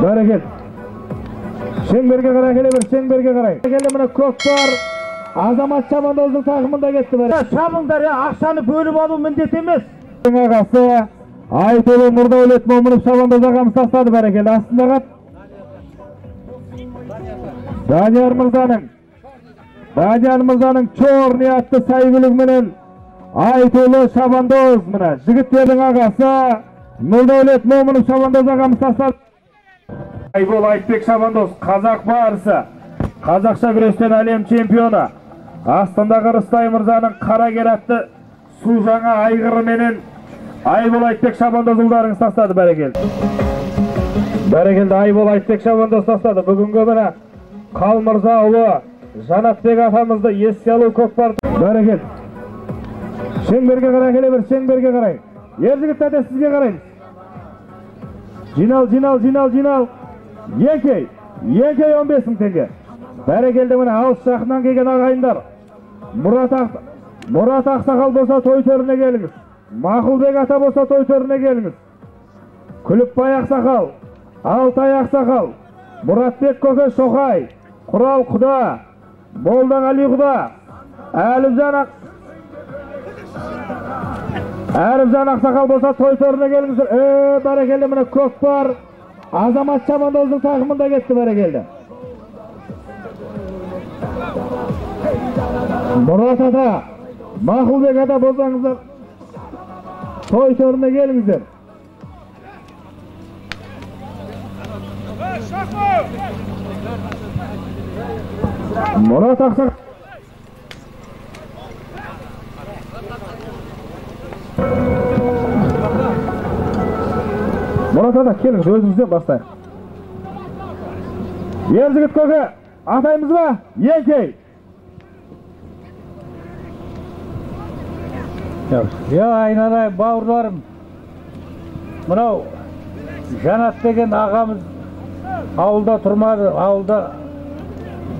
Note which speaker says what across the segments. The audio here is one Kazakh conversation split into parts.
Speaker 1: Bereket. Şengberge qaray bir Şengberge qaray. Geldi mana Ko'kbar Azamat Chavandozning taqimida ketdi.
Speaker 2: Şamınдар ya, ақшаны bölüp alу mіндет емес.
Speaker 1: Ağası Aytolu Murdavlet Mo'minov Chavandoz ağamız tasladı berekeli. Aslında qat Daniyar Mirza'nın çoğur niyatlı saygılık menen Aytolu Chavandoz mına jigitlerдің ağası Murdavlet Mo'minov Chavandoz ağamız tasladı. Aybol Aytbek Chavandoz Қазақ барысы Қазақша күрестен әлем чемпионы астындағы Рыстай Мырзаның қара кератты су жаңа айғыры менен Айбол Айтбек Chavandoz ұлдарыңыз тастады. Бәрекелді Айбол Айтбек Chavandoz тастады. Бүгінгі мына Қал Мырза ұлы Жанатбек атамызды еске алу Көкпар. Бәрекел. Шеңберге қарай келе бір Шеңберге қарай. Ержігіт тәте сізге қараймыз. Жинал. Екей 15 мың теңге. Бәрекелді мына алыс жақынан келген ағайындар. Мұрат Ақсақал болса той төріне келіңіз. Мақұлбек ата болса той төріне келіңіз. Күліпбай Ақсақал, Алтай Ақсақал, Мұратбек көке Шоқай, Құрал құда, Молдағали құда, Әлімжан Ақсақал болса той төріне келіңіздер. Бәрекелді мына Көкпар Азамат Чавандоздың тақымында кетті. Бәрекелді. Мұрат ата, Мақұлбек ата болсаңыздар той төріне келіңіздер. Мұрат Ақсақал Мұрат ата келіңіз, өзіңізден бастайық. Ержігіт көке атаймыз ба? Екей.
Speaker 2: Ya ayналай бауырларым, мынау Жанат деген ағамыз ауылда тұрмады, ауылда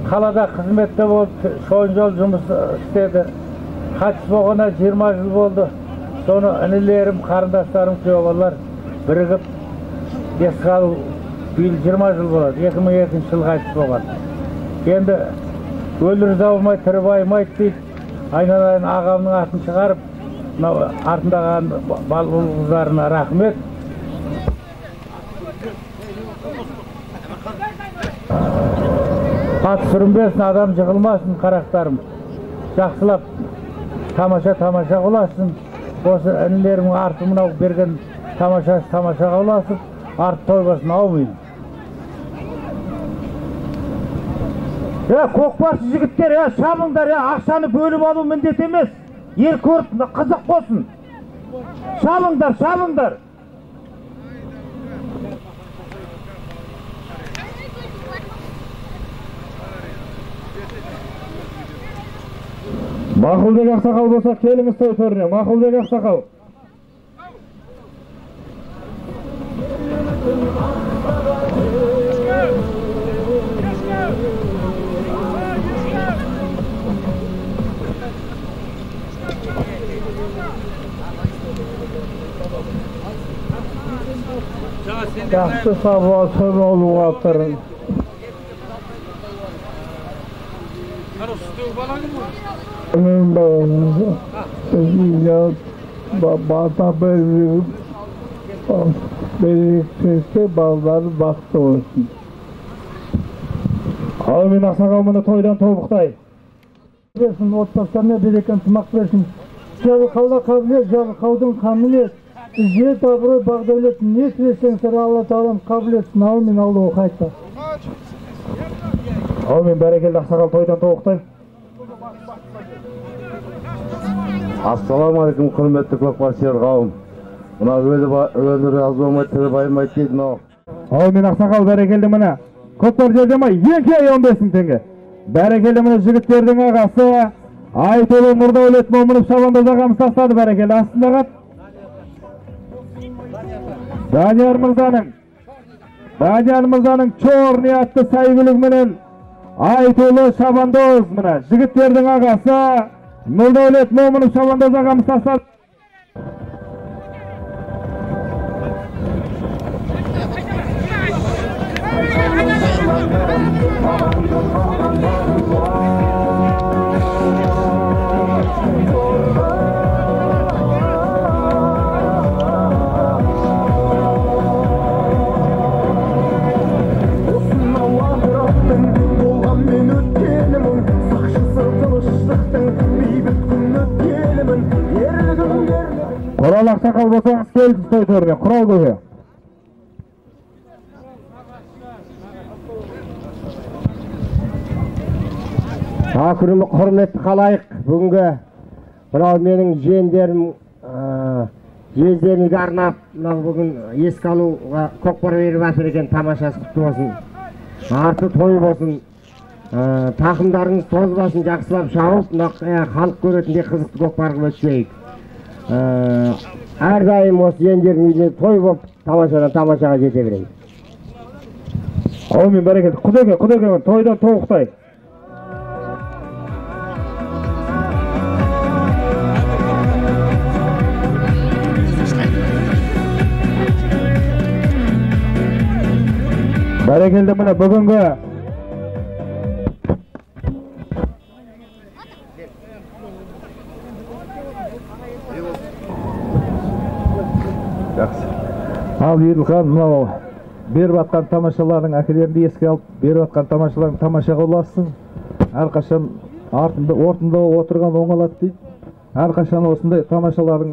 Speaker 2: қалада қызметте болды, шойын жол жұмыс істеді. Қайтыс болғанына 20 жыл болды. Соны інілерім, қарындастарым, күйеулер бірігіп еске алу биыл 20 жыл болады. 2002 жыл қайтыс болған. Енді өлір жабылмай, тірі байымайды дейді. Айналайын ағамның атын шығарып, артындағы балғыздарына рахмет. Ат сүрінбесін, адам жығылмасын, қарақтарым. Жақсылап, тамаша қоласын. Осы інілерімнің арты мынау берген тамаша қоласып, арты тойбасын аумайын. Көкбаршы жігіттер, шамыңдар, ақшаны бөліп алу міндет емес. Ел көріп қызық болсын. Шамыңдар.
Speaker 1: Мақұлбек Ақсақал болса келіңіз той төріне. Мақұлбек Ақсақал.
Speaker 2: Жақсы сабасын олу атырын. Мен бағынызы, бата берексізсе балдары бақты olsun.
Speaker 1: Аумин Ақсақал мұны тойдан тобықтай.
Speaker 2: Берсін, отбасыларына берекен тымақ берсін. Жарылқауда қабілет, жарылқаудың қамілет. Жет абырой бағдәулет не тілесеңсір Алла Тағалам қабыл етсін. Аумин, Алла оқайта.
Speaker 1: Аумин, бәрекелді Ақсақал тойдан тобықтай.
Speaker 3: Ассаламалейкум, құрметті көкбасшылар қауым. Мына өлі разы болмай, тірі байымайды дейді мынау.
Speaker 1: Аумин Ақсақал, бәрекелді мына Көкпар жердемай 215 мың теңге. Бәрекелді мына жігіттердің ағасы Айтолы Мұрдавлет Момынов Chavandoz ағамыз тастады. Бәрекелді. Астында қат Данияр Мырзаның чор ниятты сайгылық менен Айтолы Chavandoz мына жігіттердің ағасы Мұрдавлет Момынов Chavandoz ағамыз тастады. Kural Aksakal bolsanız kelsiz toy törüne, kural köşe.
Speaker 4: Hurmetli halayık, бүгінгі мынау менің жиендерім, жездерімізге арнап, мынау бүгін еске алуға көкпар беріп жатыр екен, тамашасы құтты болсын. Арты той болсын. Тақымдарыңыз тозбасын, жақсылап шауып, халық көретіндей қызықты көкпар қылып өтсейік. Әрдайым осы жиендерімізге той болып, тамашадан тамашаға жете берейік.
Speaker 1: Аумин бәрекелді. Құдеке, тойдан тоғықтай. Бәрекелді міне бүгінгі
Speaker 2: Ал Еділхан, мынау беріп атқан тамашалардың әкелерді еске алып, беріп атқан тамашалардың тамашаға ұлассың. Әрқашан ортында отырған оңалады дейді. Әрқашан осындай тамашалардың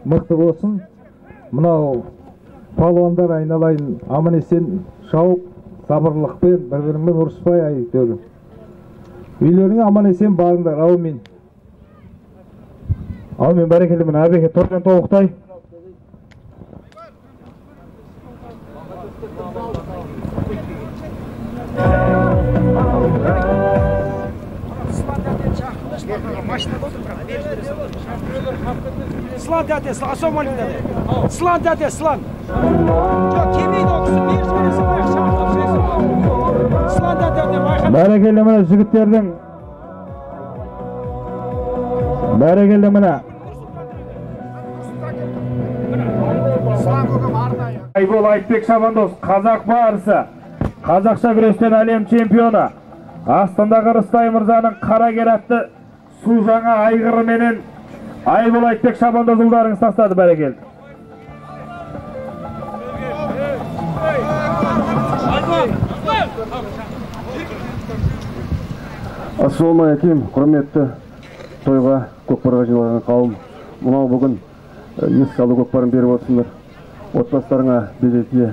Speaker 2: мықты болсын. Мынау палуандар айналайын аман есен шауып, сабырлықпен, бір-бірімен ұрыспай айыптeur. Үйлеріңе аман есен барыңдар, аумин.
Speaker 1: Аумин бәрекелді міне әбеке тордан тоғықтай.
Speaker 5: Слан дәте, асау малым дәте. Слан дәте, слан. Жоқ, кемейді оқысын, беріс бересің, аяқ шағылып жейсің. Слан дәте деп айқын.
Speaker 1: Бәрекелді міне жігіттердің. Бәрекелді міне. Айбол Айтбек Шабандоз, қазақ барысы. Қазақша күрестен әлем чемпионы. Астандағы Рыстай Мырзаның қарагер атты су жаңа айғыры менен Айбол Айтбек Шабандоз ұлдарыңыз тастады, бәрекелді.
Speaker 3: Ассалаумағалейкум, құрметті тойға көкпарға жиналған қауым. Мынау бүгін еске алу көкпарын беріп отырсыңдар. Отбасыларыңа береке,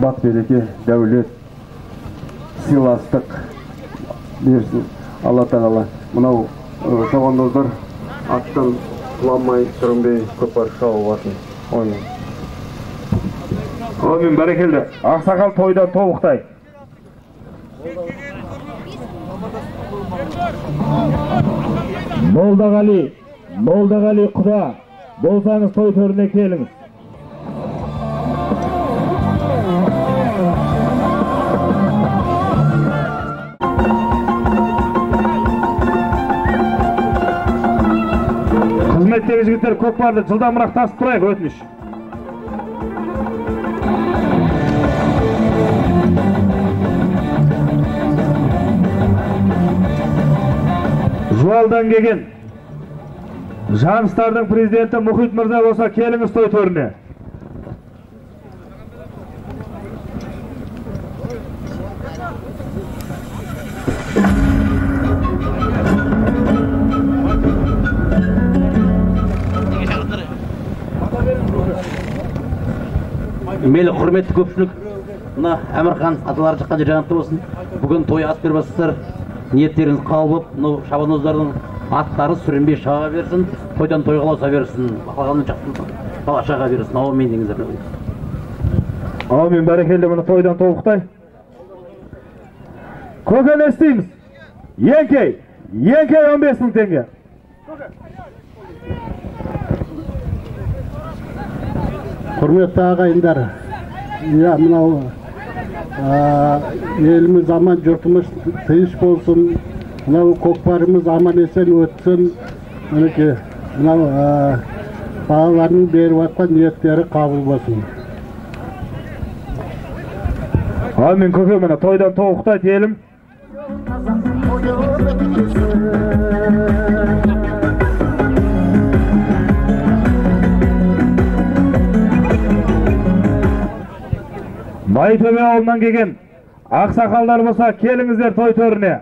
Speaker 3: бақ береке, дәулет, сыйластық берсін Алла тағала. Мынау шабандоздар аттан құламай, сүрінбей көкпар шауып атсын. Ойын.
Speaker 1: Аумин бәрекелді. Ақсақал тойдан тоғықтай. Молдағали құда, болсаңыз той төріне келіңіз. Қызметтегі жігіттер көкпарды жылдамырақ тасып тұрайық, өтініш. Жуалдан келген Жаныстардың президенті Мұхит Мырза болса, келіңіз той төріне.
Speaker 6: Мейлі құрметті көпшілік, мына Әмірхан аталары шыққан жер жанатты болсын. Бүгін той ат бербасыздар, ниеттеріңіз қабыл болып, шабандоздардың аттары сүрінбей шаға берсін, тойдан той қалауса берсін, бақылағанын жақсын балашаға берсін. Аумин деңіздер.
Speaker 1: Аумин бәрекелді, мұны тойдан толықтай. Көкен естейміз. Енкей 15 мың теңге.
Speaker 7: Құрметті ағайындар, мынау еліміз аман, жұртымыз тыныш болсын, мынау көкпарымыз аман есен өтсін, мынау балалардың беріп атқан ниеттері қабыл болсын.
Speaker 1: Amin köke mine toydan toğuqta diyelim. Maytöbe ağılından kelgen aksakallar bolsa kelingizler toy törüne.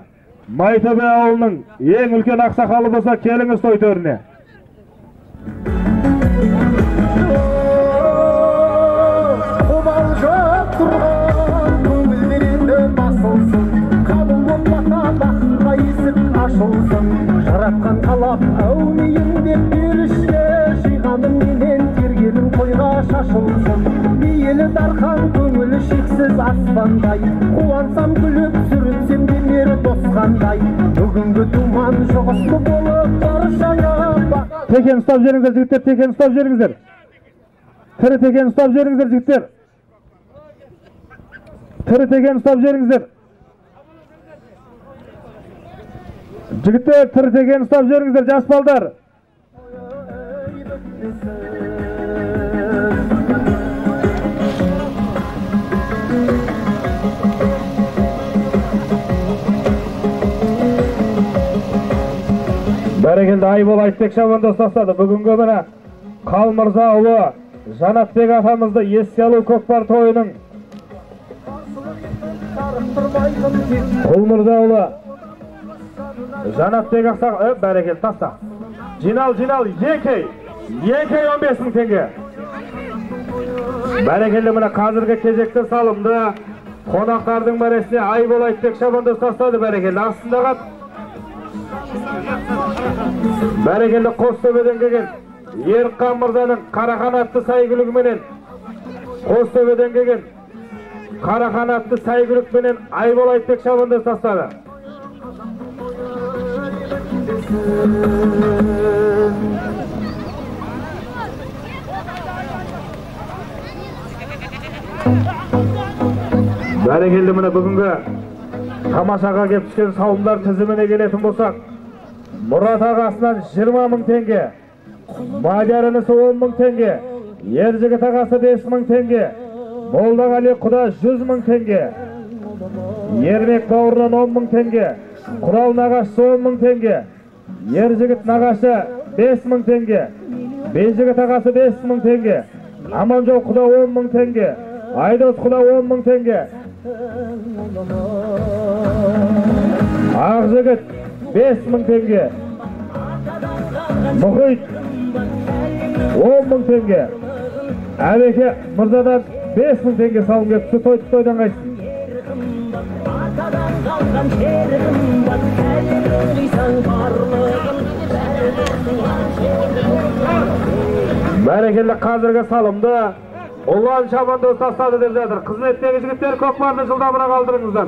Speaker 1: Maytöbe ağılının en ulken aksakalı bolsa kelingiz toy törüne.
Speaker 8: Жаратқан қалап әумейін деп берішке жиғаным менен тергенім қойға шашылсын мейлі дархан көңілі шексіз аспандай қуансам күліп сүрінсем демер досқандай бүгінгі думан жоғысты болып баршаңа
Speaker 1: Teken stop жеріңіздер жігіттер, теген stop жеріңіздер. Тірі теген stop жеріңіздер жігіттер. Тірі теген stop жеріңіздер. Жігіттер, тірі теген stop жеріңіздер, жас балдар. Бәрекелді Айбол Айтбек шабандоз тастады. Бүгінгі міне Қалмырза ұлы Жанатбек атамызды еске алу көкпар тойының Құлмырза ұлы Жанатбек ақсақ бәрекелді таста. Жинал 2 15 мың теңге. Бәрекелді міне қазіргі кезекті салымды қонақтардың бәресіне Айбол Айтбек шабандоз тастады. Бәрекелді астында қат. Бәрекелді Қостөбеден келген Ерқан мырзаның қарақанатты сәйгүлігіменен Қостөбеден келген қарақанатты сәйгүлігіменен Айбол Айтбек шабандоз тастады. Бәрекелді міне бүгінгі тамашаға кеп түскен сауымдар тізіміне келетін болсақ, Мұрат ағасынан 20 мың теңге, Мадиярынысы 10 мың теңге, Ержігіт ағасы 5 мың теңге, Молдағали құда 100 мың теңге, Ермек бауырынан 10 мың теңге, Құрал нағашысы 10 мың теңге, Ержігіт нағашы 5 мың теңге, Бейжігіт ағасы 5 мың теңге, Аманжол құда 10 мың теңге, Айдос құда 10 мың теңге, Ақжігіт 5 мың теңге, Мұхит 10 мың теңге, Әбеке Мырзадан 5 мың теңге салым кетті, тойдан қайсын. Бәрекелді қазіргі салымды Ұлан шабандоз тастады деп жатыр. Қызметтегі жігіттер көкпарды жылдамырақ алдырыңыздар.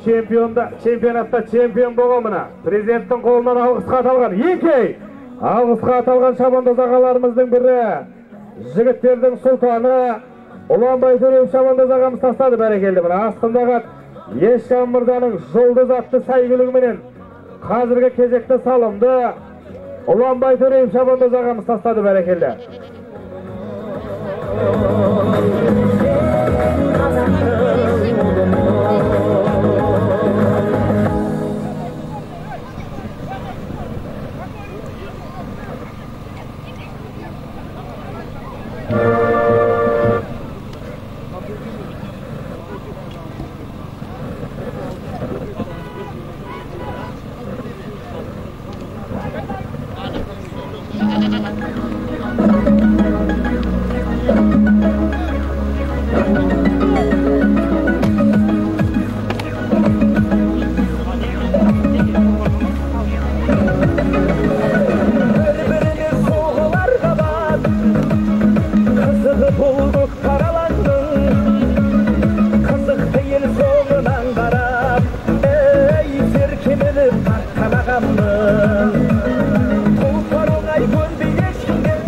Speaker 1: Чемпионатта чемпион болғанмына президенттің қолынан алғысқа аталған алғысқа аталған шабандоз ағаларымыздың бірі жігіттердің сұлтаны Ұлан Байтөреев шабандоз ағамыз тастады. Бәрекелді мына астындағы Ешқан мырзаның жұлдыз атты сәйгүлігіменен қазіргі кезекті салымды Ұлан Байтөреев шабандоз ағамыз тастады. Бәрекелді.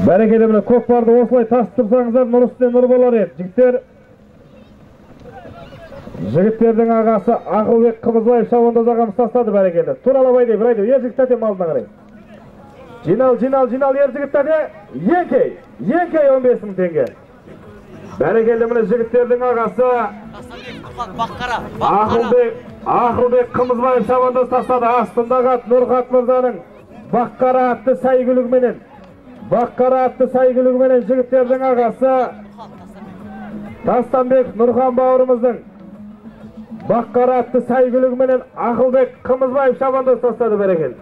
Speaker 1: Бәрекелді міне көкпарды осылай тастырсаңыздар нұр үстіне нұр болар еді. Жігіттердің ағасы Ақылбек Қыбызбаев шабандоз ағамыз тастады. Бәрекелді. Туралабай деп, бір айдып, жігіт тәтем алдына қарай. Jinal yer jigitlerine Yenkey 15.000 tenge. Berekelli mine jigitlerдің ağası Ақылбек Қымызбаев шабандоз тастады. Астындағы Нұрхат Мырзаның Баққара атты сайгүлігіменен жігіттердің ағасы Тастанбек Нұрхан бауырымыздың Баққара атты сайгүлігіменен Ақылбек Қымызбаев шабандоз тастады. Берекел.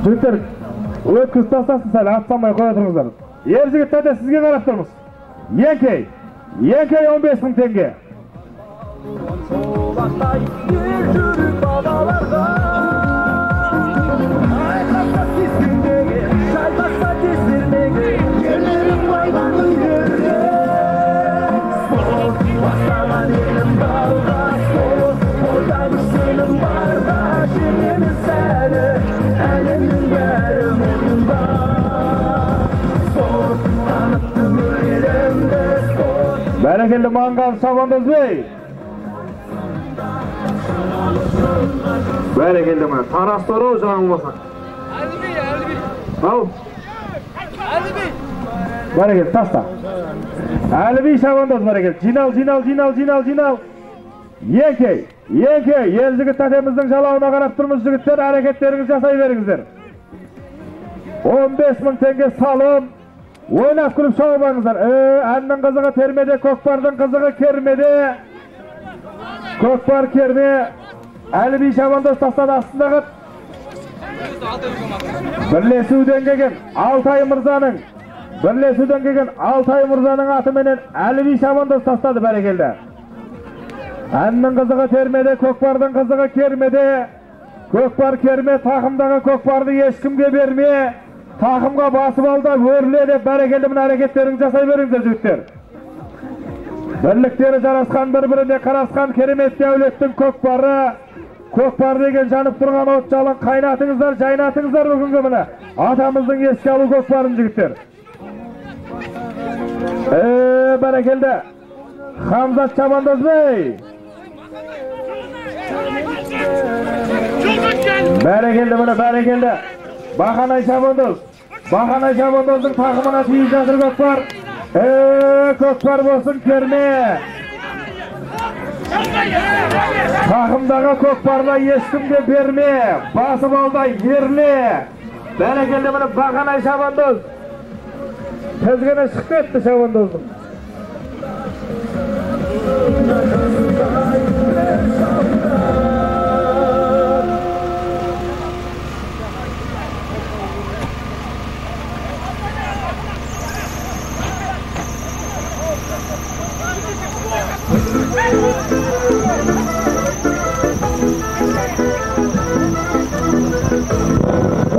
Speaker 1: Жігіттер, өткіз тастасын сәл, атсамай қоя тұрыңыздар. Ер жігіттер де сізге қарап тұрмыз. Yenkey 15.000 tenge. Berekelli Mangan Şabandoz Bey. Berekelli mi? Taras soru canım olsun. Al. Berekelli tasta. Alibi Şabandoz berekelli. Jinal. Yenkey. Yer jigit tatemizдің жалауына қарап тұрмыз жігіттер. Hareketleriniz жасай беріңіздер. 15.000 tenge salım. Oynap kulüp şovabаңыздар. Әннің қызығы термеде, көкпардың қызығы кермеде. Көкпар керме. Әліби Шабандоз тастады астындағы. Бірлесуден келген Алтай Мырзаның атыменен Әліби Шабандоз тастады. Бәрекелді. Әннің қызығы термеде, көкпардың қызығы кермеде. Көкпар керме, тақымдағы көкпарды ешкімге берме. Takımga basıp aldı, örle de berekeli min hareketlerini жасай беріңіздер жігіттер. Бірліктері жарасқан бір-біріне қарасқан керемет дәулеттің көкпар деген жанып тұрған от жалын қайнатыңыздар, жайнатыңыздар бүгінгі міне. Атамыздың еске алу көкпарын жігіттер. Berekelde Hamzat Şabandoz Bey. Berekelde. Bakanay Şabandoz'un takımına tüyü жатыр көкпар. Көкпар болсын керме. Takımdağı көкпарда ешкімге берме. Basıp alda yerle. Berekelde mine Bakanay Şabandoz. Tezgene çıktı etti Şabandoz'un.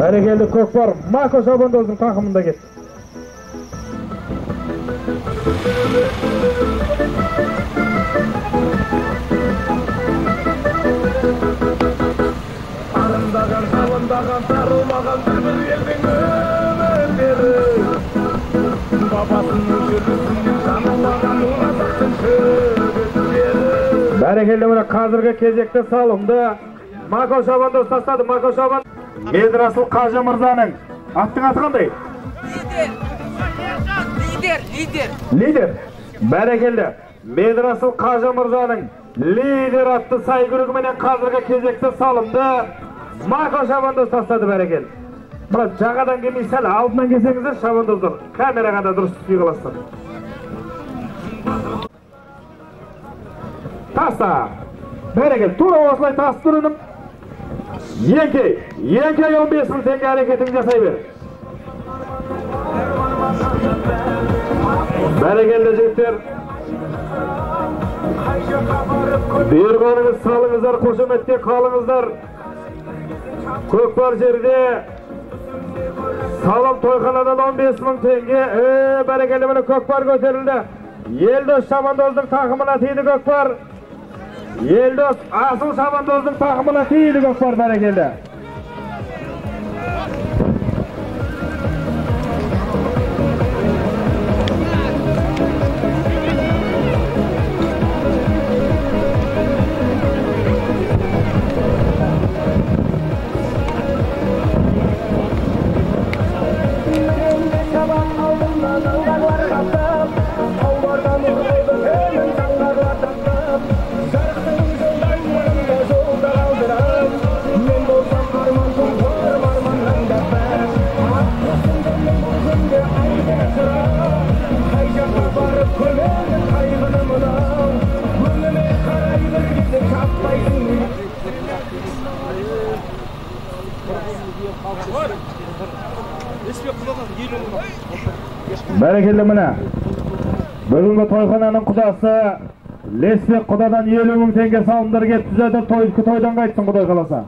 Speaker 1: Berekelde көкпар Mako Şabandoz'un takımında gitti. Arındağın, salındağın, sarılmağın bir elbin ömürleri. Babasının sürüsünün sanılmağın uğrasaksın şöbetleri. Berekelde mine қазіргі кезекте салымды Mako Şabandoz тастады. Mako Şabandoz Медрасыл Қажы Мырзаның аттың аты қандай? Лидер. Бәрекелді. Медрасыл Қажы Мырзаның лидер атты сайгүлігіменен қазіргі кезекті салымды Mako Şabandoz тастады. Бәрекел. Бірақ жағадан келмей сәл алдынан келсеңіздер Шабандоздар камераға да дұрыс түспей қаласыздар. Таста. Бәрекел. Тура осылай тасып тұрыным. Yenkey 15.000 tenge hareketini жасай бер. Berekelde жігіттер. Берғаныңыз салыңыздар, қошеметте қалыңыздар. Көкпар жерде Salım toyxanadan 15.000 tenge. Berekeli mine Kökbar göterildi. Yeldos Şabandoz'un takımına tiydi Kökbar. Yeldos asıl Şabandoz'un takımına tiydi Kökbar berekeli. Berekeli mine. Bugünkü toyxananın kudası Lesbek kudadan 50.000 tenge salımlar getkizedi. Toydan qaytsın kuday kalasa.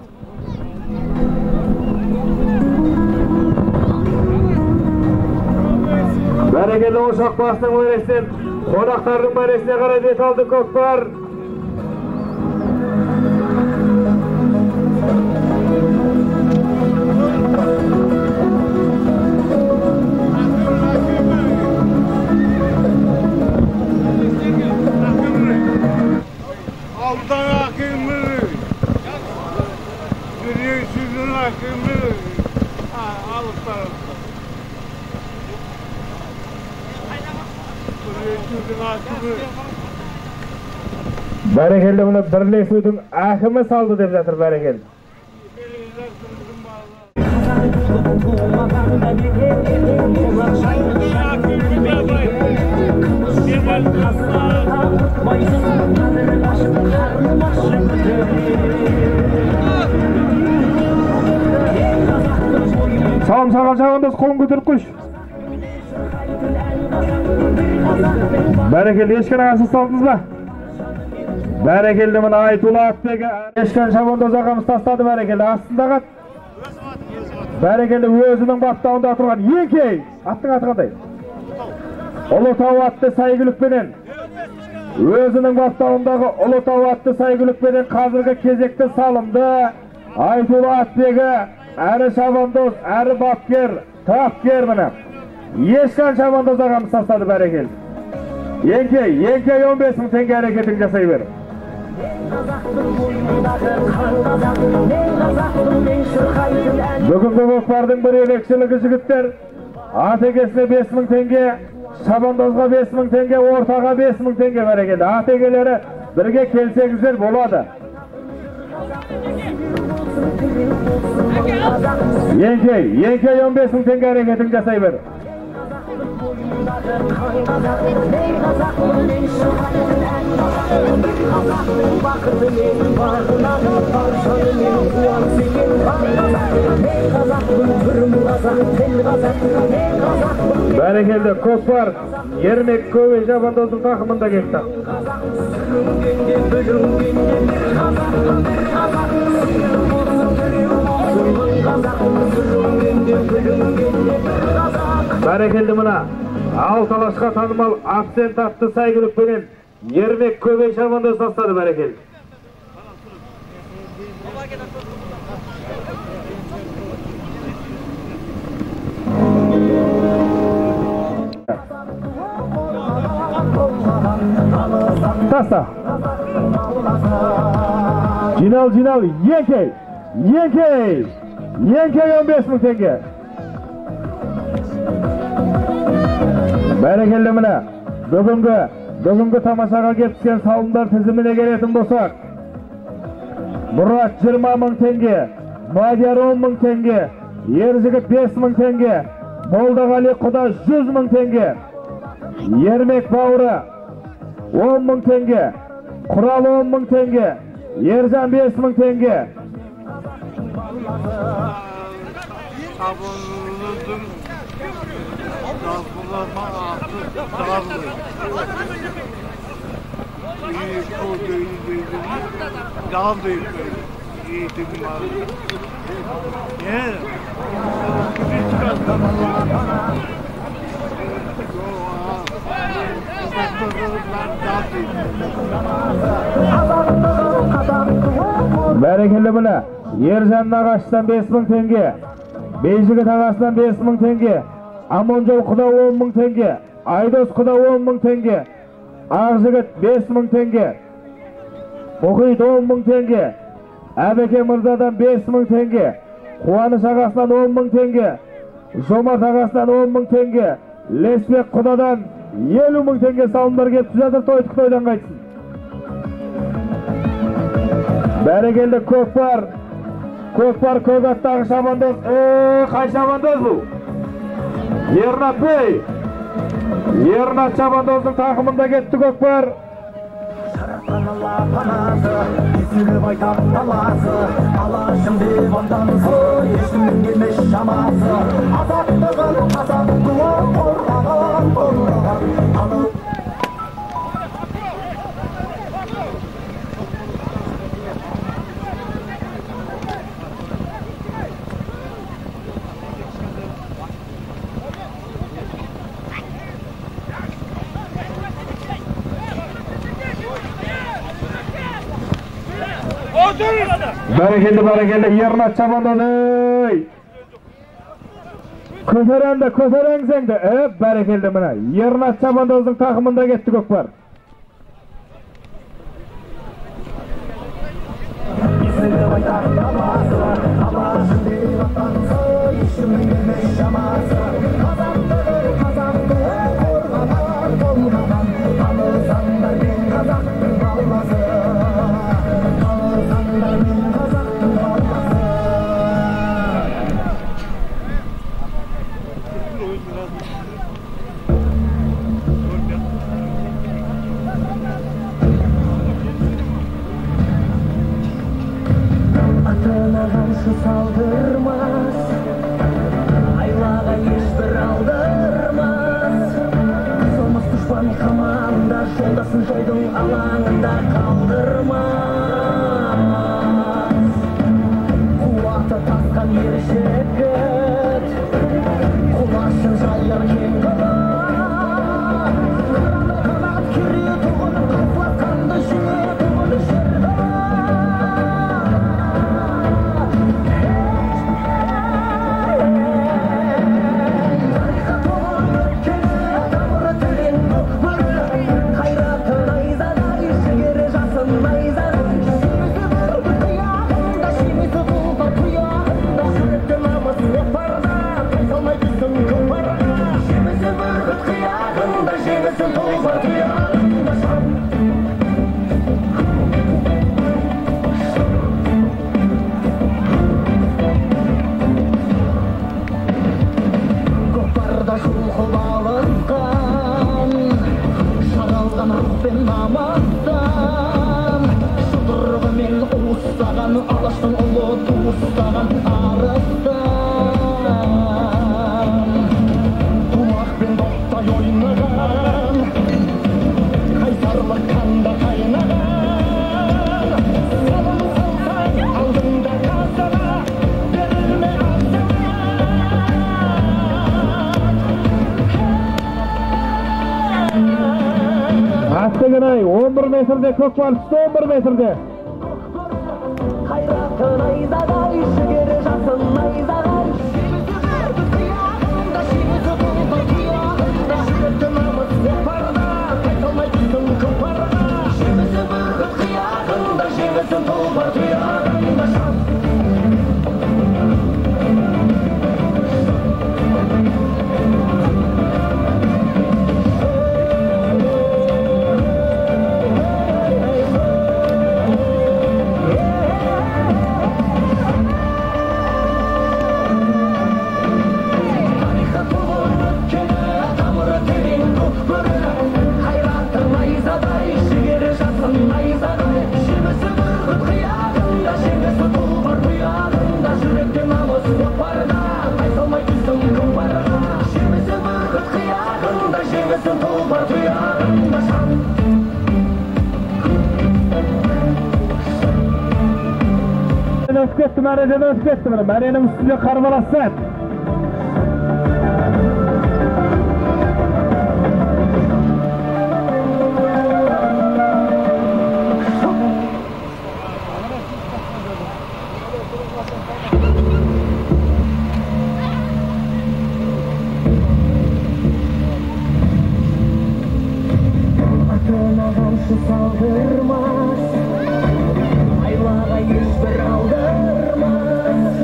Speaker 1: Berekeli Uşak basının öğretsin. Konakların beresine karabet aldı Kökbar. Berekeli bunu birlik suyun ahimi saldı deb жатыр berekeli. Salam salam Şabandoz kolun götürüp koş. Berekeli eşken ağasız saldınız mı? Berekeli mine Aytula Atbek'e eşken Şabandoz ağamız tasladı berekeli. Aslında kat. Berekeli özünün battağında oturgan Yenkey. Attın atı Ulutav attı saygılıkpenen. Özünün battağındağı Ulutav attı saygılıkpenen hazırgı kezekte salımdı. Aytula Atbek'e әрі Şabandoz, әрі Bapker, Tapker mine. Eşken Şabandoz ağamız tasladı berekeli. Yenkey 15.000 tenge hareketini jasay ver. Bugünkü Kökbar'dın bir elekçiligi jigitler. ATG'sine 5.000 tenge, Şabandozga 5.000 tenge, ortaga 5.000 tenge berekeli. ATG'lere birge kelsegizler boladı. Yenkey 15.000 tenge hareketini jasay ver. Berekeli Kökbar Yermek Köve Şabandoz'un takımında geçti. Berekeli mine Altalaşka tanımal Akcent attı saygılıkpenen Yermek Köve Şabandoz tasladı berekeli. Tasta. Cinal Yenkey 15.000 tenge. Berekeli mine. Bugünkü tamaşaga ketken salımlar tizimine geletin bolsak. Murat 20.000 tenge, Madyar 10.000 tenge, Yerzigit 5.000 tenge, Moldagali Kuda 100.000 tenge, Yermek Bavra 10.000 tenge, Kural 10.000 tenge, Yercan 5.000 tenge. Berekeli bile. Yercan Nağaç'tan 5.000 tenge. Beyjigit Ağaç'tan 5.000 tenge. Amonjol Kuda 10.000 tenge. Aydos Kuda 10.000 tenge. Ağjigit 5.000 tenge. Muhit 10.000 tenge. Abeke Mırzadan 5.000 tenge. Kuvanış Ağaç'tan 10.000 tenge. Jomart Ağaç'tan 10.000 tenge. Lesbek Kudadan 50.000 tenge salımlar gelip jadır, toydan qaytsın. Berekeli Kökbar. Kökbar Kögat'tағы Şabandoz. Qay Şabandoz bu? Ernat Bey. Ernat Şabandoz'un takımında gitti Kökbar.
Speaker 8: Sürüp aytan talası, alaşım divandansı, eşimin gelmiş şaması. Azattığın azattığı korlanan, alıp.
Speaker 1: Berekeli Ernat Şabandoz. Köteren sen de. Berekeli mana. Ernat Şabandoz'un takımında gitti Kökbar.
Speaker 8: Atılağın şu saldırmaz, aylağa hiçbir aldırmaz. Solmaz düşman kamanda, şoldasın joydun alağında kaldırmaz. Kuvata taskan yeri şeket, kulaşın jaylar keng kalan. Kanat kiri tuğun kaflakandı şeye tuğun şerden. Alaştın ulu tuğustağın arastan. Tumak ben doktay oynagan, kaysarlık kanda kaynagan. Salım salsan aldığında kasana, verilme asana.
Speaker 1: Astıgınay 11 metrede Kökbar, 11 metrede.
Speaker 8: Hayratın ayzadan, şigeri jasın ayzadan. Şimizi kıyağında, şimizi buldu kıyağında. Şirtımamız yaparda, kaytılmay kızın kıparda. Şimizi buldu kıyağında, şimizi buldu kıyağında.
Speaker 1: ötüp ketdi, märeden ötüp ketdi. Märenin üstüne karbalasın.
Speaker 8: Saldırmaz, ayvağa hiçbir aldırmaz.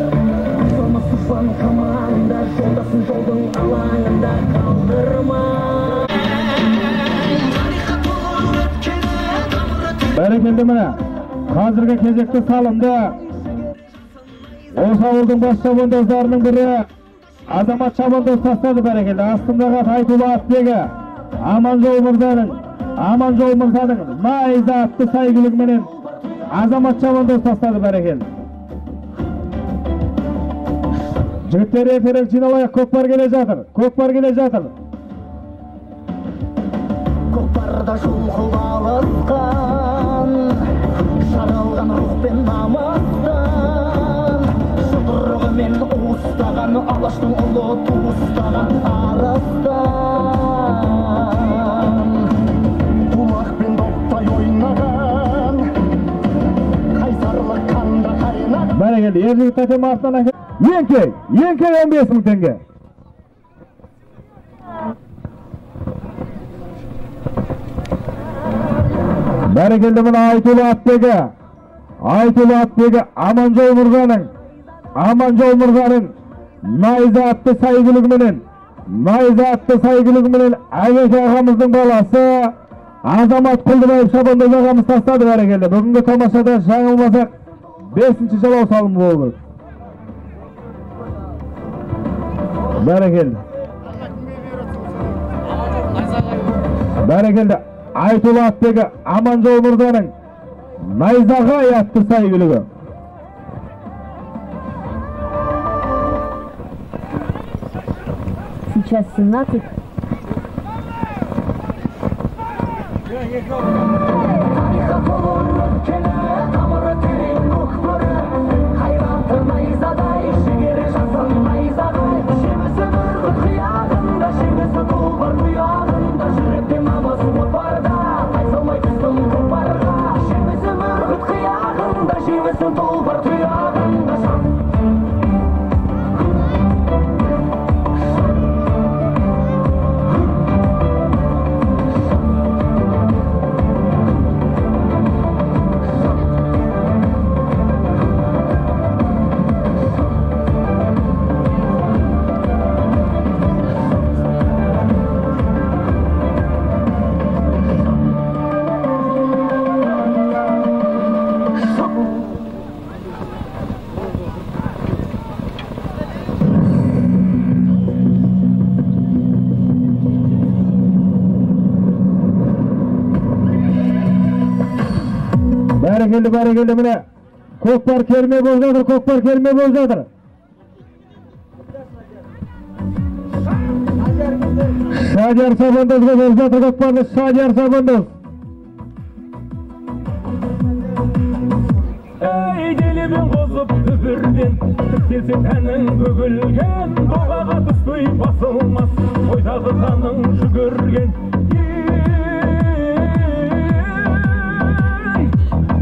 Speaker 8: Sonra suçlan kamanda, yoldasın yoldun alanında kaldırma.
Speaker 1: Bereketli mine. Hazırga kezekte salındı. O savulduğun baş çabandozlarının biri Azamat Çabandoz tasladı bereketli. Aslında Taytulu Atbegi Amanjol Mırza'nın naiza attı saygılık menen Azamat Çabandoz tasladı bereketli. Jigitleri eferek jinalayaq, Kökbar gele жатыр.
Speaker 8: Көкпарда шұлқып алысқан, жаралған рухпен намыстан, жұдырығымен уыстаған, алаштың ұлы туыстаған арыстан. Құлақпен доптай ойнаған, қайсарлық қанда қайнаған.
Speaker 1: Bereketli, Ержігіт Тәтем артынан әкелді. Еңкей 15.000 tenge. Bereketli mine Aytulu Atbegi Amanjol Mırza'nın naiza attı saygılık menen Ayvek ağamыздың balası Azamat Kuldubayev Çabandoz ağamız tasladı bereketli. Bugünkü tamaşada жаңылмасақ 5-ci jalao salımı boldu. Bereketli Aytulu Atbegi Amanjol Mırza'nın naizaga attı saygılığı.
Speaker 9: Сейчас 17.
Speaker 1: Bereketli mine. Kökbar kelime boljadır. Şajar Çabandozga boljadır Kökbarlı Şajar Çabandoz.
Speaker 10: Ey dilimin bozup übürden, tıkkelse tənin bөгülgen, Doğağa düştüy basılmaz, oydağı kanın şügürgen.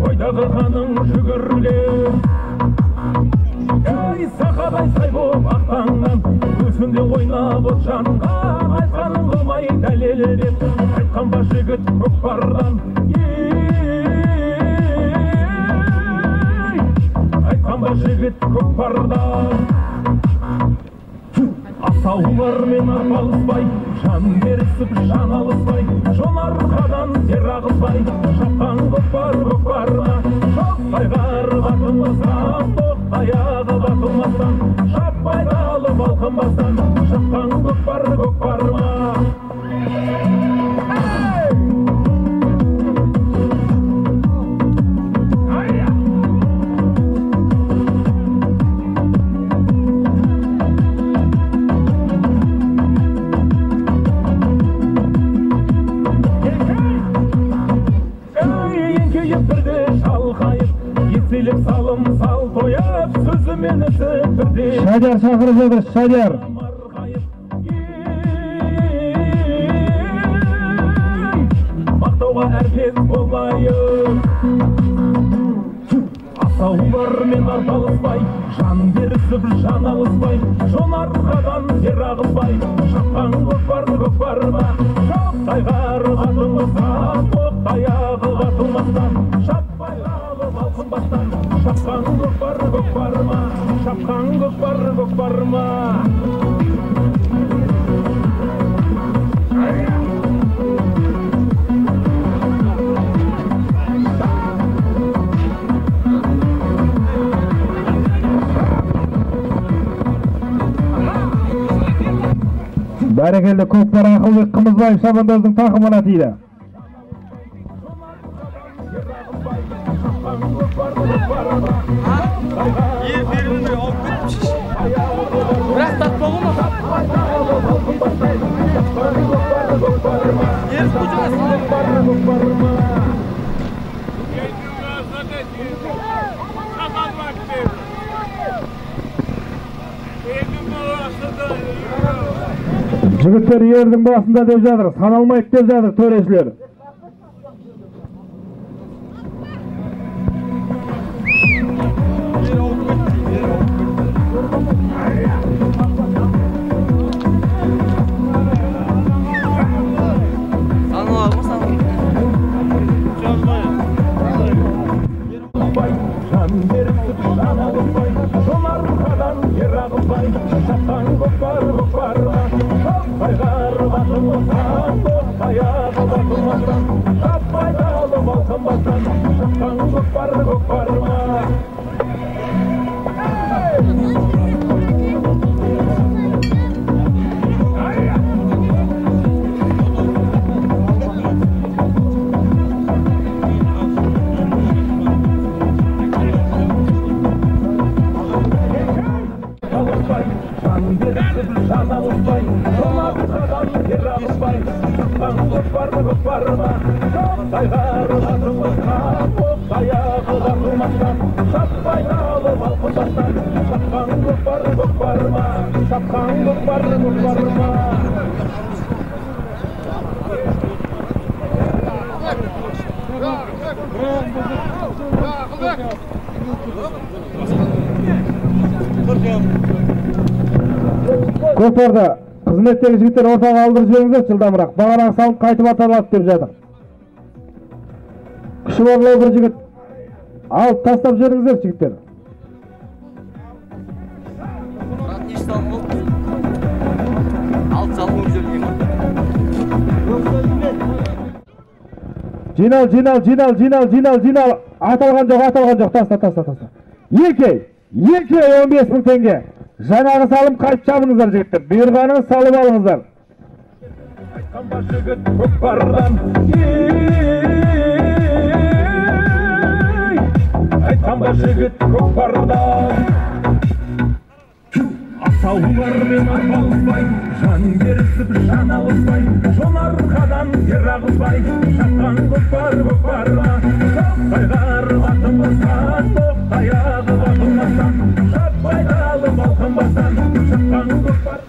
Speaker 10: Oydağı kanın şügürgen. Ey sakaday say boğup aqtangan, Üstünde oynap otşangan, Aytkanın kılmay dəlelden, Aytkan baş jigit Kökbardan. Aytkan baş jigit Kökbardan. Asаулар мен арпалыспай, жан берісіп жан алыспай, жон арқадан жер ағызбай, шапқан көкпарына, шаппай қарып атылмастан, тоқтаяғы батылмастан, шаппай қалып алқынбастан, шапқан көкпарыма. Salım sal toya meni süpürdü.
Speaker 1: Şadiyar çakıracaklar, Şadiyar.
Speaker 10: Mақтауға әркез болайын. Асаулар мен арпалыспай, жан берісіп жан алыспай, жон арқадан жер ағызбай, шапқан көкпар ма? Шаптай-ғары атылмастан, оқ-аяғы батылмастан, шаппай-ғалы балқынбастан, шапқан көкпар ма? Шапқан көкпар ма?
Speaker 1: Бәрекелді көкпар Ақылбек Қымызбаев шабандоздың тақымына тиді.
Speaker 5: Бірақ татпауы ма? Еріс
Speaker 1: Жігіттер ердің басында деп жатыр, саналмайды деп жатыр төрешілер. Көкпарда қызметтегі жігіттер ортаға алдырып жіберіңіздер, жылдамырақ. Бағанағы саунд қайтып аталады деп жатыр. Күші барлау бір жігіт алып тастап жіберіңіздер, жігіттер. Жинал. Аталған жоқ, таста. Еркей 15.000 теңге. Жаңағы салым қайып жабыңыздар жігіттер. Бұйырғаныңыз салып алыңыздар.
Speaker 10: Айтқан бар жігіт көкпардан. Асаулар мен арпалыспай, жан берісіп жан алыспай, жон арқадан жер ағызбай, шапқан көкпар-ма? Шаптай-ғары батылмастан, оқ-аяғы батылмастан, шаппай-ғалы балқынбастан, шапқан көкпар.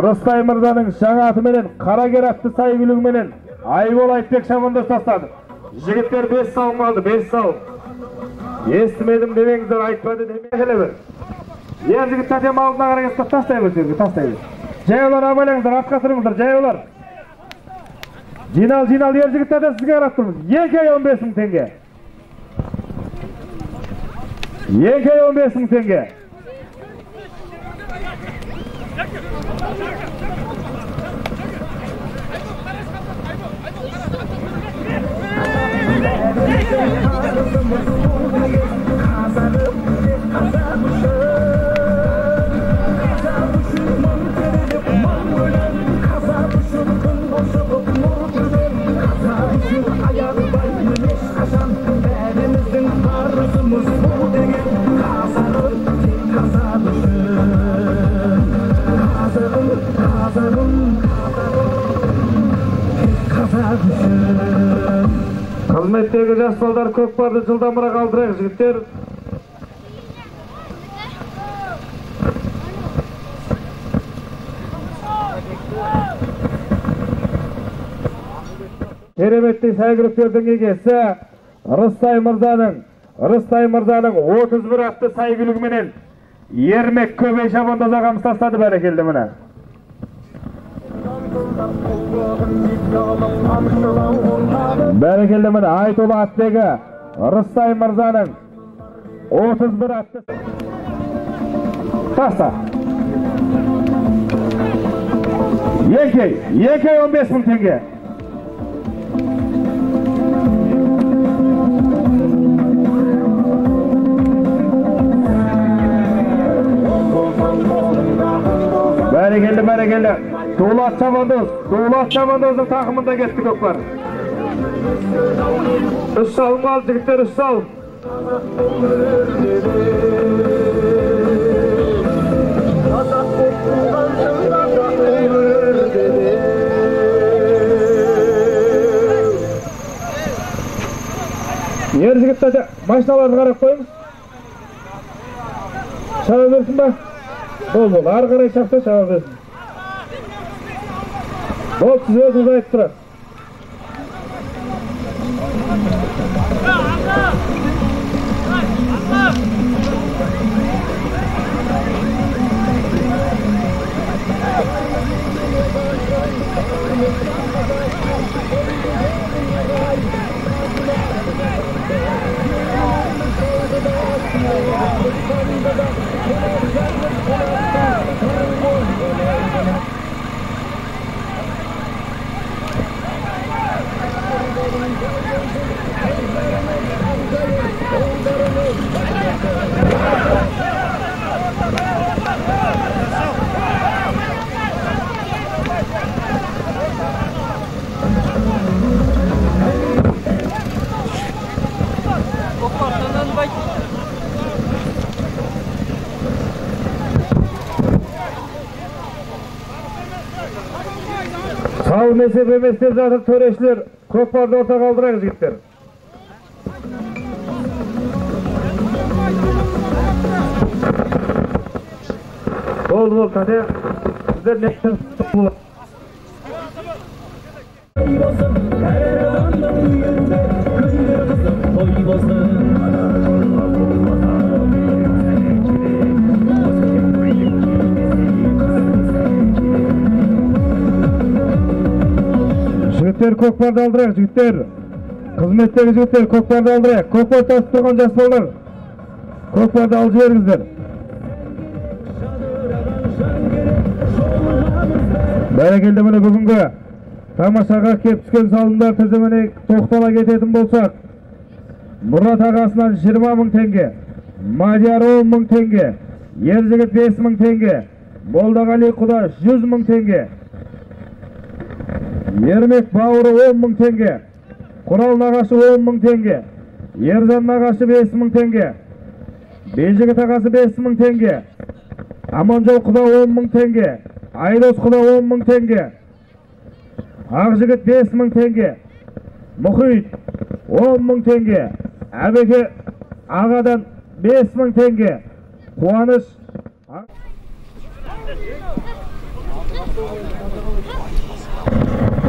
Speaker 1: Рыстай мырзаның жаңа атыменен Қарагер атты сайгүлігіменен Айбол Айтбек шабандоз тастады. Жігіттер 5 сауым алды, 5 сауым. Естімедім демеңіздер, айтпады демеңіздер бір. Ер жігіт тәтем алдына қарағызды, тастай бер. Жайолар абайлаңыздар, атқа тұрыңыздар, жайолар. Жинал, ер жігіт тәтем сізге қарап тұрмыз. 2-15.000 теңге. 2-15.000 теңге. Hizmetteki жас балдар көкпарды жылдамырақ алдырайық жігіттер. Кереметтей сәйгүліктердің егесі Рыстай Мырзаның 31 атты сәйгүлігіменен Ермек Көбей шабандоз ағамыз тастады, бәрекелді міне. Бәрекелді міне Айтолы аттегі Рыстай Мырзаның 31 атты таста. Екей 15.000 теңге. Бәрекелді. Дулат Шабандоздың тақымында кетті көкпар. 3 салым алды жігіттер, 3 салым. Ер жігітті машиналарды қарап қойыңыз. Шаба берсін ба? Бол, ары қарай шақта шаба берсін. Бол, сіз өзіңіз айтып тұрады. Sağ mezhep emesler zatır töreşler kökbarda orta kaldırayız jigitler. Bol tate. Sizler nekten tutulur. Jigitler kökbarda aldırayıq jigitler. Kızmetteki jigitler kökbarda aldırayıq. Kökbar tasıp turgan жас балдар. Kökbarda alıp жибериңиздер. Бәрекелді міне бүгінгі тамашаға кеп түскен салымдар тізіміне тоқтала кететін болсақ, Мұрат ағасынан 20.000 теңге, Мадияр 10.000 теңге, Ержігіт 5.000 теңге, Молдағали Құдаш 100.000 теңге, Ермек Бауыры 10.000 теңге, Құрал Нағашы 10.000 теңге, Ержан Нағашы 5.000 теңге, Бейжігіт ағасы 5.000 теңге, Аманжол Құда 10.000 теңге, Айдос Құда 10.000 теңге, Ақжігіт 5.000 теңге, Мұхит 10.000 теңге, Әбеке ағадан 5.000 теңге, Қуаныш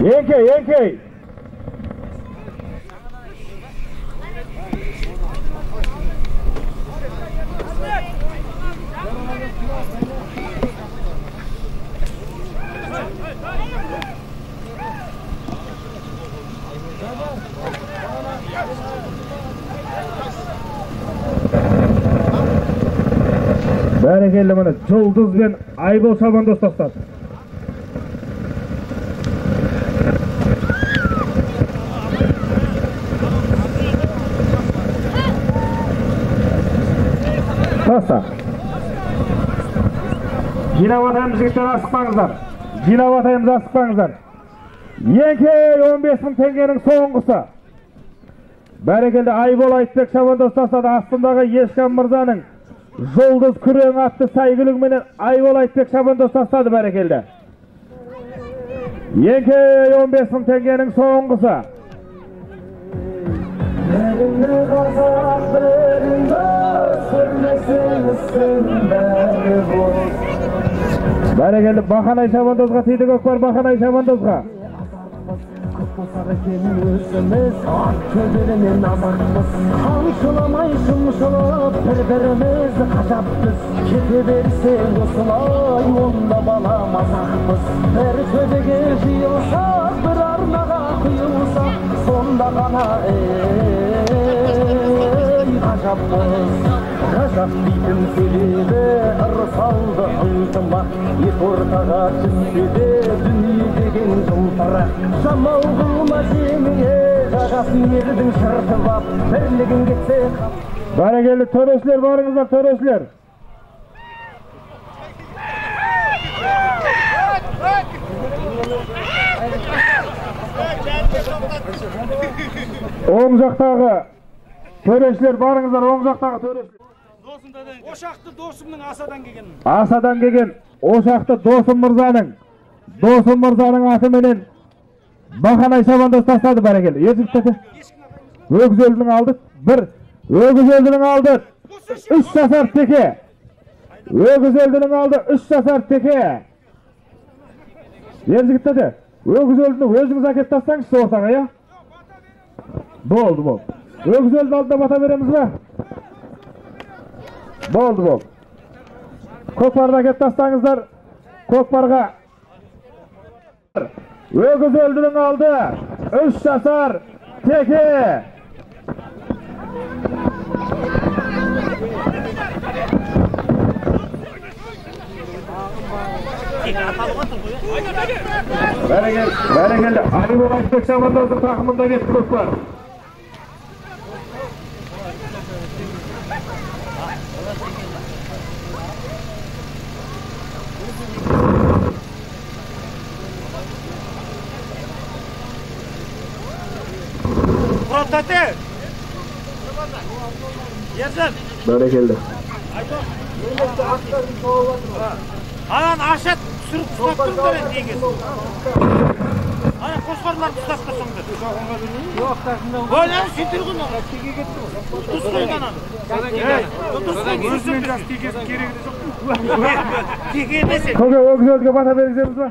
Speaker 1: Енкей Бәрекелді міне Жұлдыз бен Айбол шабандоз тастады. Таста. Жинап атайымыз жігіттер, асықпаңыздар. Енкей 15.000 теңгенің соңғысы. Бәрекелді Айбол Айтбек шабандоз тастады. Астындағы Ешқан Мырзаның Жұлдыз күрең атты сәйгүлігіменен Айбол Айтбек шабандоз тастады, бәрекелді. Енкей 15.000 теңгенің соңғысы.
Speaker 8: Birine kazak birinde sürmesin üstünde boz.
Speaker 1: Berekelli Bakanay Şabandoz'a tiydi Gökbar Bakanay Şabandoz'a.
Speaker 8: Kutlasarı kendimiz ködürünün namağımız. Hamşılamay şımşılıp birbirimiz kaçaptız. Keti versin ısılay onda bala mazakmız. Her ködege jıyılsa bir arnağa kıyılsa sonda kana kaçapmız. Kaçap deydim selibe ırsaldı ıntıma. Ep ortağa çıksıdı dünya degen jımtıra. Jamal kılma jemiye jagaсын ердің шыртып ап бірлігін кетсе.
Speaker 1: Berekelli töreşler barыңızlar töreşler. Oң жақтағы töreşler barыңızlar oң жақтағы töreşler.
Speaker 5: Ошақты досымның асадан келген.
Speaker 1: Асадан келген Ошақты Досым мырзаның аты менен Бақанай Шабандоз тастады бәрекелді. Ержіктеді. Өгіз өлінің алды. Өгіз өлінің алды. 3 жасар теке. Өгіз өлінің алды. 3 жасар теке. Ержіктеді. Өгіз өлінің өзіңіз әкеп тастаңызшы ортаға, я? Болды. Өгіз өлдің алдына бата береміз бе? Болды. Көкпарды әкеп тастаңыздар. Көкпарға. Өгіз өлдің алды. 3 жасар теке. Бәрекелді. Алибек Айтбек Шабандоздың тақымында кетті көкпар.
Speaker 5: Құраттаты! Ержан!
Speaker 1: Бәрекелді.
Speaker 5: Анан ашат түсіріп ұстап тұрыңдар енді егіз. Ана қошқарларды ұстап тұрсыңдар. Böyle sindir bunu. Tuz koyun ananı. Tuz koyun. Özüm biraz tekesi gerekli yok. Tekemesin.
Speaker 1: Көке өгізөлге бата беріңіздеріңіз ба?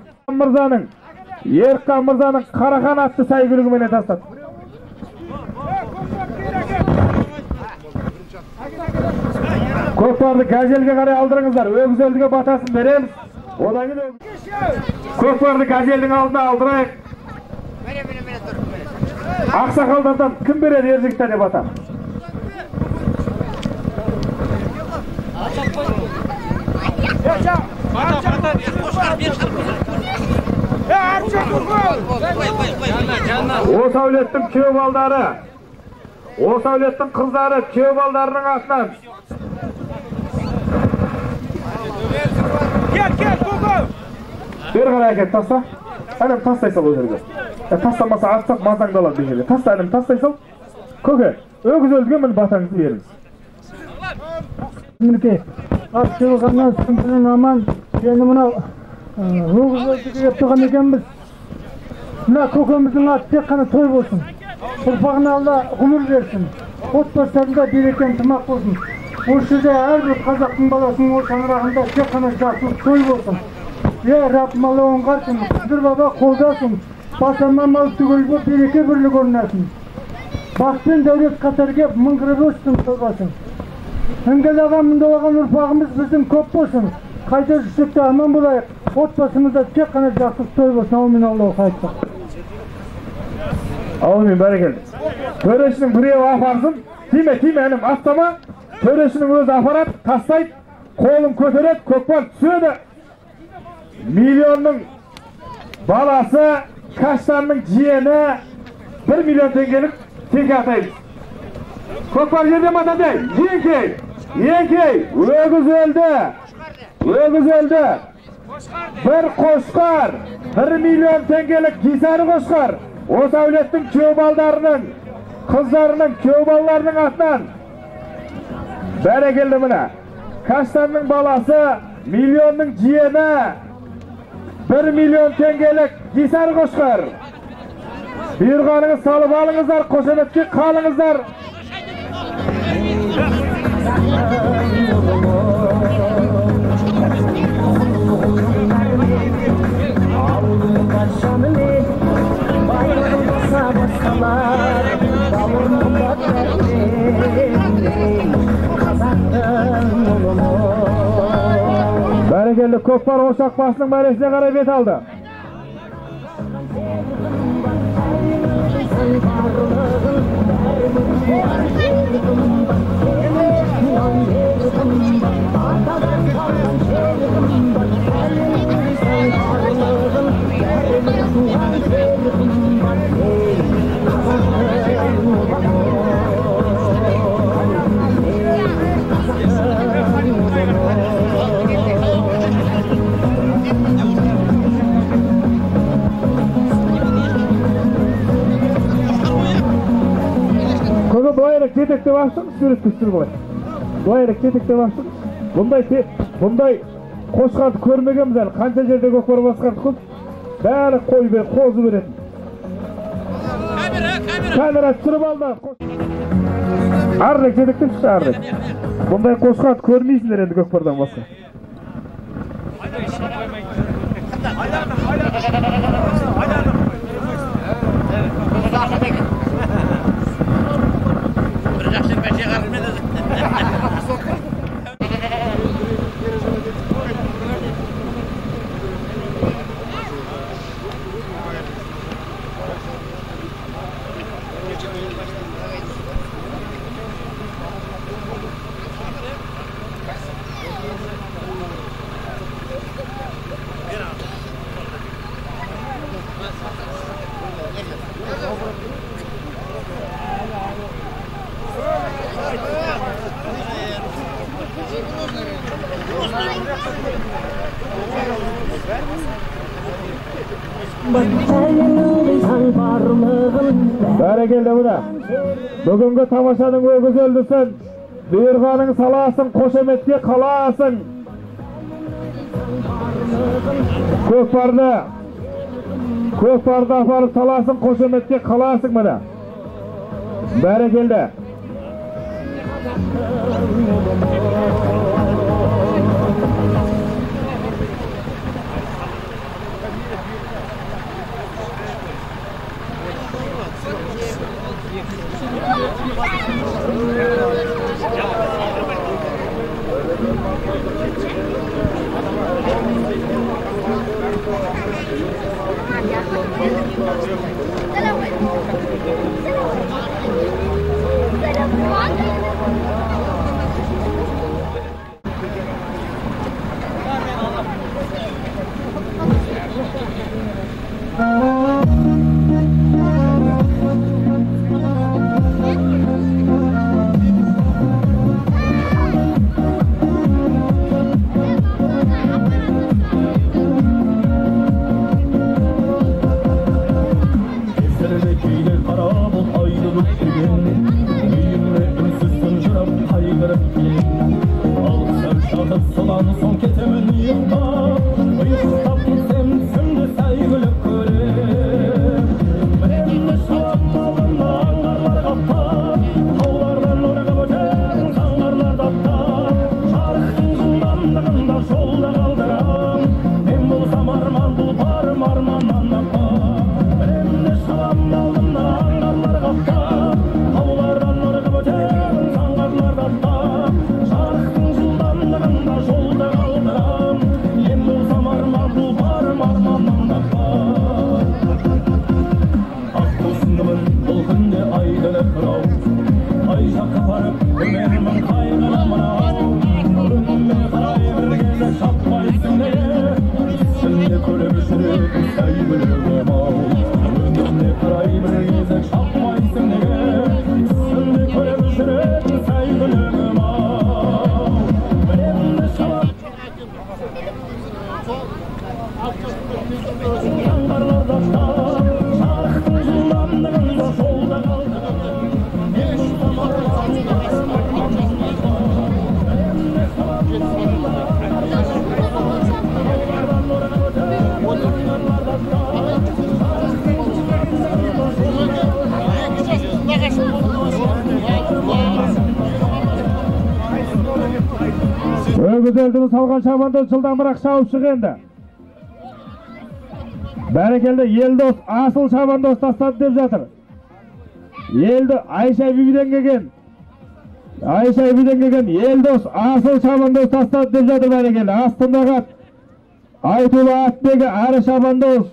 Speaker 1: Ерқан мырзаның қарақан атты сәйгүлігімен тастады. Көкпарды газелге қарай алдырыңыздар. Өгізөлге батасын береміз. Одан кейін көкпарды газелдің алдына алдырайық. Ақсақалдардан кім береді ержігіттерге бата? Осәулеттің күйеу балдары, Осәулеттің қыздары күйеу балдарының атынан.
Speaker 5: Gel Koko.
Speaker 1: Бер қарай әкет таста. Әлем тастай сал ол жерге. Тастамаса атсақ мазаңды алады бұл жерге. Таста әлем тастай сал. Көке, өгіз өлген мін батаңызды беріңіз.
Speaker 2: Мінеке, ат жылғаннан сымсының аман, енді мынау өгіз өлдіге кеп тұрған екенбіз. Мына көкеміздің аты тек қана той болсын. Ұрпағына Алла ғұмыр берсін. Отбасыларында береке ынтымақ болсын. Осы жерде әрбір қазақтың баласының ол шаңырағында тек қана жақсылық той болсын. Раббым Алла оңғарсын, сіздер баба қолдасын. Басама мал түгел боп береке бірлік орнатсын. Бақ пен дәулет қатар кеп мыңғырып өссін толбасын. Үңгел ағам, мұндалаған ұрпағымыз біздің көп болсын. Қайта жүрсекте аман болайық. Отбасымызда тек қана жақсылық той болсын. Аумин Аллаху айтты.
Speaker 1: Аумин, бәрекелді. Төрешінің біреуі апарсын. Тиме, әнім, аттама. Төрешінің өзі апарат, тастайды. Қолын көтереді, көкпар түседі. Миллионның баласы, Каштанның жиені 1 миллион теңгелік теке атайды. Көкпар жерде матандай, еңкей, өгіз өлді. Bir қошқар, 1 миллион теңгелік кесәрі қошқар. Осәулеттің күйеу балдарының, қыздарының, күйеу балаларының атынан. Бәрекелді міне. Каштанның баласы, миллионның жиені 1 миллион теңгелік кесәрі қошқар. Бұйырғаныңыз салып алыңыздар, қошеметке қалыңыздар. Көкпар Ошақ басының мәресіне қарай бет алды. Doyarak tetekte başlamış, sürüp olay. Doyarak tetekte başlamış. Bunday koşkartı körmegemiz әлі. Қанша жерде көкпар басқарты көп. Бәрі қой бер, қозы беретін. Камера түсіріп алды. Ардек теtekте шықты ардек. Bunday koşkartı көрмейсіңдер енді көкпардан басқа. Бәрекелді бұда. Бүгінгі тамашаның өгіз өлдісін, бұйырғаның саласын, қошеметке қаласың. Көкпарды апарып саласын, қошеметке қаласың мұда. Бәрекелді. Güzeldiğini salgan şabandoz жылдамырақ шауып шығынды. Бәрекелді Елдос асыл шабандоз тастады деп жатыр. Елді Айша бибиден келген Елдос асыл шабандоз тастады деп жатыр бәрекелді. Астындағы Aytuğlu Atbegi Arı Şabandoz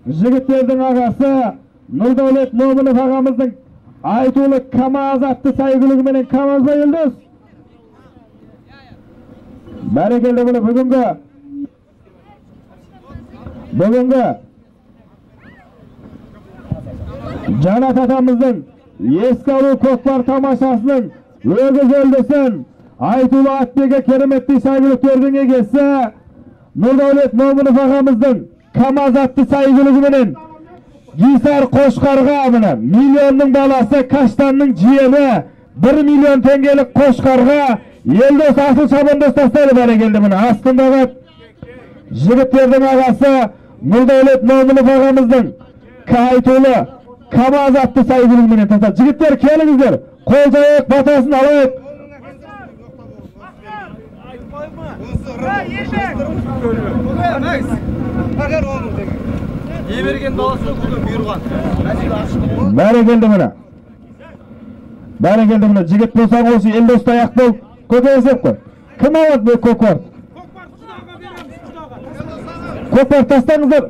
Speaker 1: jigitlerдің ağası Nurdavlet Mo'minov ağamыздың Aytuğlu Kamaz atты saygılığıменен Kamazda Yıldız. Barakeldi bunu бүгінгі Жанат атамыздың еске алу көкпар тамашасының өгіз өлдісін Aytuğlu Atbegi кереметті saygылықтердің егесі Nurdavlet Mo'minov ağamыздың Kamaz atты saygılığıменен Gisar Qo'shqarg'a mine milyonning balası Kaştanning jiyeni 1 milyon tengelik Qo'shqarg'a Eldos asıl Shabandoz tashladi barakeldi mine astındağı jigitlerдің ağası Nurdavlet Mo'minov ağamыздың Aytuğlu Kamaz atты saygılığıменен tashladi. Jigitler kelingizler, qo'l joyib batasını alayık. Barakeldi mine. Jigit bolsaң осы Eldosta аяқ бол. Көбейсек қой. Кім алады бұл көкпар? Көкпар тастаңыздар.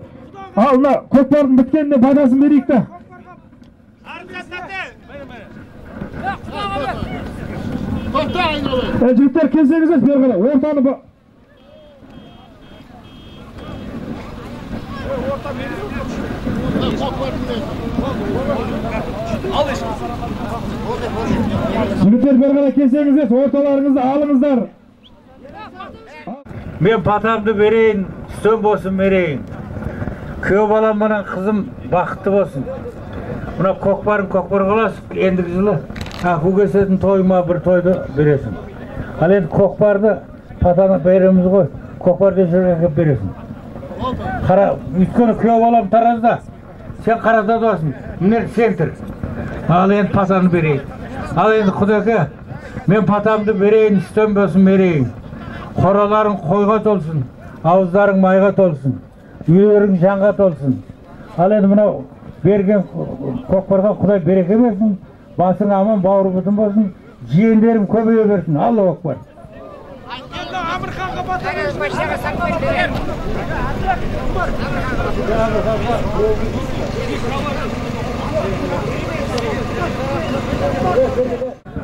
Speaker 1: Ал мына көкпардың біткеніне пайдасын берейік та. Жігіттер келсеңіздер бері қарай. Ортаны ба. Жігіттер бері қарай келсеңіздер, орталарыңызды алыңыздар.
Speaker 2: Мен патамды берейін, үстем болсын берейін. Күйеу балам менен қызым бақытты болсын. Мына көкпар қаласың, ендігі жылы Көкесетін тойыма бір тойды бересің. Ал енді көкпарды патаны береміз ғой, көкпарды жүргенге бересің. Өйткені күйеу балам таразда, сен Қаразда болсын, міне сен тұр. Ал енді патаны берейін. Ал енді Құдеке, мен патамды берейін, үстем болсын берейін. Қораларың қойға толсын, ауыздарың майға толсын, үйлерің жанға толсын. Ал енді мынау берген көкпарға Құдай береке берсін, басың аман, бауыр бұтын болсын, жиендерім көбейе берсін. Алла көкпар.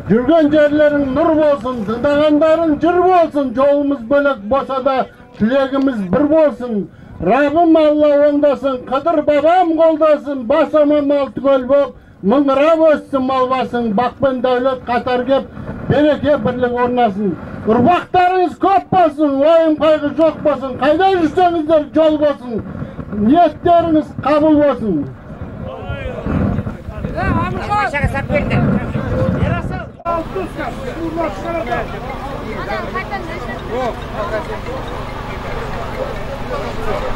Speaker 7: Жүрген жерлерің нұр болсын, тыңдағандарың жыр болсын, жолымыз бөлек болса да тілегіміз бір болсын. Рабым Алла оңдасын, Қыдыр бабам қолдасын, бас аман мал түгел боп, мыңырап өссін мал басың, бақ пен дәулет қатар кеп, береке бірлік орнасын. Ұрпақтарыңыз көп болсын, ойын қайғы жоқ болсын, қайда жүрсеңіздер жол болсын, ниеттеріңіз қабыл болсын.
Speaker 9: Adam